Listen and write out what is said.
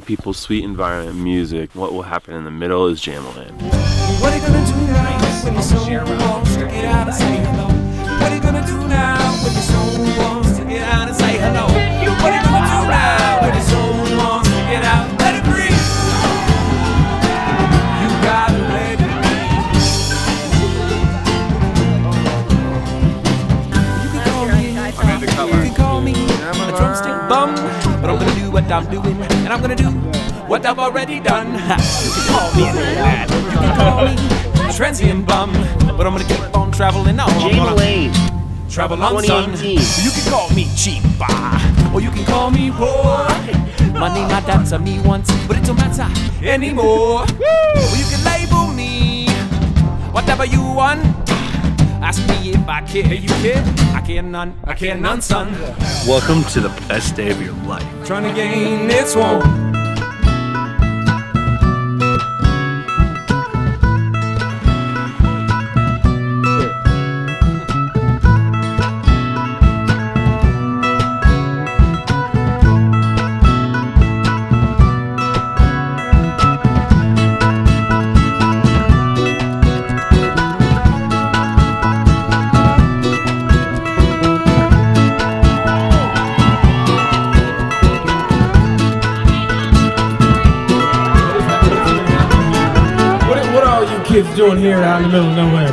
People's sweet environment music. What will happen in the middle is Jamaland. What are you gonna do now when your soul wants to get out and say hello? What are you gonna do now when your soul wants to get out and say hello? What are you gonna do now when your soul wants to get out? Let it breathe. You gotta let it breathe. You can call me a drumstick bum, but I'm gonna do what I'm doing, and I'm gonna do what I've already done. You can call me an lad, you can call me a transient bum, but I'm gonna keep on traveling on. Jamaland. Travel on, son. You can call me cheap, or you can call me poor. Money not that to me once, but it don't matter anymore. Well, you can label me whatever you want. Ask me if I care. Hey, you care? I care none. I care none, son. Welcome to the best day of your life. Trying to gain its warmth. Kids doing here out in the middle of nowhere.